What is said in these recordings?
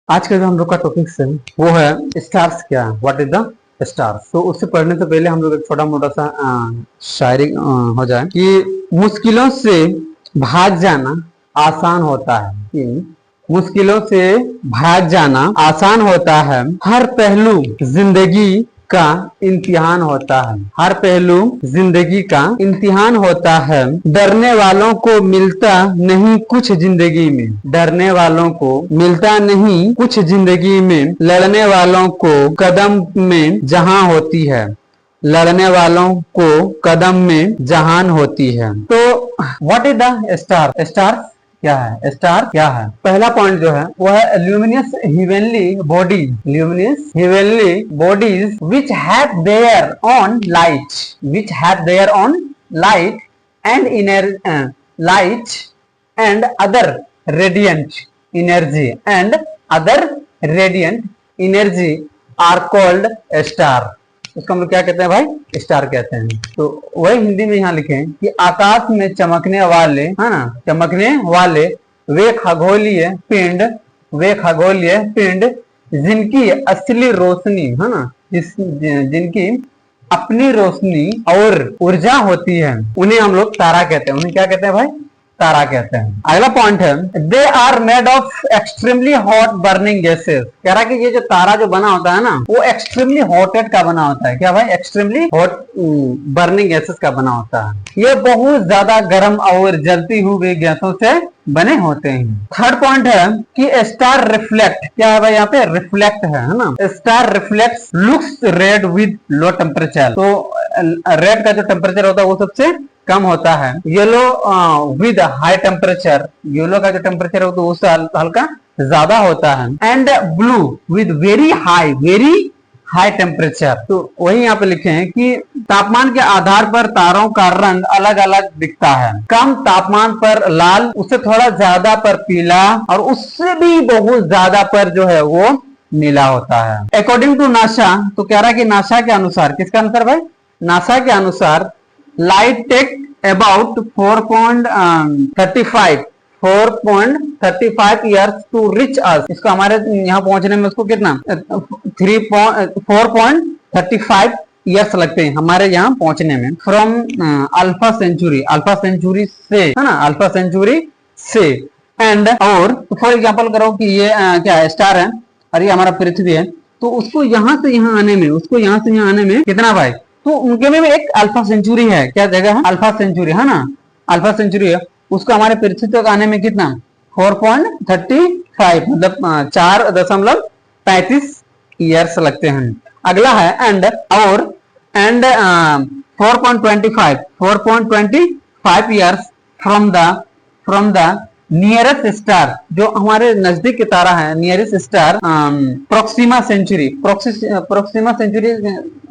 आज का जो हम लोग का टॉपिक है वो है स्टार्स क्या है, व्हाट इज द स्टार्स। तो उससे पढ़ने से पहले हम लोग एक छोटा मोटा सा शायरी हो जाए कि मुश्किलों से भाग जाना आसान होता है, कि मुश्किलों से भाग जाना आसान होता है, हर पहलू जिंदगी का इम्तिहान होता है, हर पहलू जिंदगी का इम्तिहान होता है। डरने वालों को मिलता नहीं कुछ जिंदगी में, डरने वालों को मिलता नहीं कुछ जिंदगी में, लड़ने वालों को कदम में जहां होती है, लड़ने वालों को कदम में जहान होती है। तो what is the star? Star क्या है? स्टार क्या है? पहला पॉइंट जो है वो है luminous heavenly bodies, luminous heavenly bodies which have their own light, which have their own light and inner light and other radiant energy, and other radiant energy are called star. उसको हम लोग क्या कहते हैं भाई? स्टार कहते हैं। तो वही हिंदी में यहाँ लिखे कि आकाश में चमकने वाले, है ना, चमकने वाले वे खगोलीय पिंड, वे खगोलीय पिंड जिनकी असली रोशनी, है ना, जिनकी अपनी रोशनी और ऊर्जा होती है, उन्हें हम लोग तारा कहते हैं। उन्हें क्या कहते हैं भाई? तारा कहते हैं। अगला पॉइंट है they are made of extremely hot burning gases. कह रहा है कि ये जो तारा जो बना होता है ना, वो एक्सट्रीमली हॉटेड का बना होता है। क्या भाई? एक्सट्रीमली हॉट बर्निंग गैसेस का बना होता है। ये बहुत ज्यादा गर्म और जलती हुई गैसों से बने होते हैं। थर्ड पॉइंट है कि स्टार रिफ्लेक्ट। क्या है भाई? यहाँ पे रिफ्लेक्ट है ना। Star reflect looks read with low temperature. तो रेड का जो टेम्परेचर होता है वो सबसे कम होता है। Yellow with high temperature, yellow का जो टेम्परेचर होता है उससे हल्का ज्यादा होता है। And blue with very high temperature. तो वही यहाँ पे लिखे हैं कि तापमान के आधार पर तारों का रंग अलग अलग दिखता है। कम तापमान पर लाल, उससे थोड़ा ज्यादा पर पीला, और उससे भी बहुत ज्यादा पर जो है वो नीला होता है। अकॉर्डिंग टू नासा, तो कह रहा है कि नासा के अनुसार, किसके अनुसार भाई? नासा के अनुसार light take about 4.35 years to reach us. इसको हमारे यहाँ पहुंचने में उसको कितना 4.35 ईयर्स लगते हैं हमारे यहाँ पहुंचने में। From Alpha Centauri, Alpha Centauri से, है ना, अल्फा सेंचुरी से। एंड और फॉर एग्जाम्पल करो कि ये क्या है? स्टार है और ये हमारा पृथ्वी है। तो उसको यहाँ से यहाँ आने में, उसको यहाँ से यहाँ आने में कितना भाई? तो उनके में एक अल्फा सेंचुरी है। क्या जगह है? अल्फा सेंचुरी, है ना, अल्फा सेंचुरी है। उसको हमारे पृथ्वी तक आने में कितना? 4.35, मतलब 4.35 ईयर्स लगते हैं। अगला है and 4.25 years from the nearest star, जो हमारे नजदीक के तारा है, nearest star Proxima Centauri. Proxima Centauri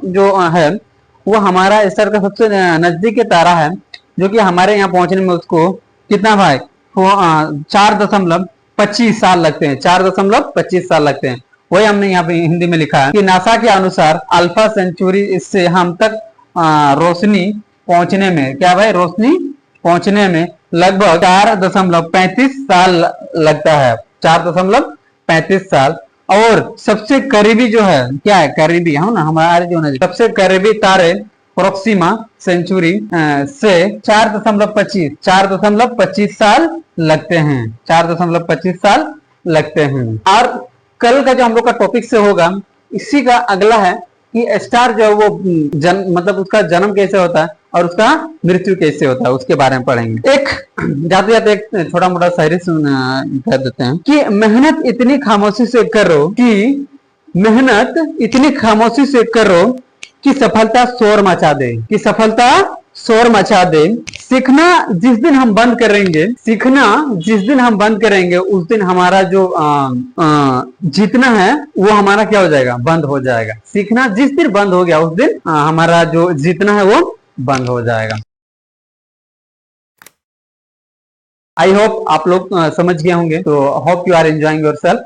जो है वो हमारा स्टार का सबसे नजदीक के तारा है, जो कि हमारे यहाँ पहुंचने में उसको कितना भाई? 4.25 साल लगते हैं। 4.25 साल लगते हैं। वही हमने यहाँ पे हिंदी में लिखा है कि नासा के अनुसार अल्फा सेंचुरी इससे हम तक रोशनी पहुंचने में, क्या भाई? रोशनी पहुंचने में लगभग 4.35 साल लगता है। 4.35 साल। और सबसे करीबी जो है, क्या है? करीबी है ना, हमारे जो है सबसे करीबी तारे प्रोक्सिमा सेंचुरी से 4.25 साल लगते हैं। 4.25 साल लगते हैं। और कल का जो हम लोग का टॉपिक से होगा, इसी का अगला है कि स्टार जो है वो मतलब उसका जन्म कैसे होता है और उसका मृत्यु कैसे होता है, उसके बारे में पढ़ेंगे। एक जाते जाते एक छोटा मोटा शायरी कह देते हैं कि मेहनत इतनी खामोशी से करो, कि मेहनत इतनी खामोशी से करो कि सफलता शोर मचा दे, कि सफलता शोर मचा दे। सीखना जिस दिन हम बंद करेंगे, सीखना जिस दिन हम बंद करेंगे, उस दिन हमारा जो जीतना है वो हमारा क्या हो जाएगा? बंद हो जाएगा। सीखना जिस दिन बंद हो गया, उस दिन हमारा जो जीतना है वो बंद हो जाएगा। आई होप आप लोग समझ गए होंगे। तो hope you are enjoying yourself.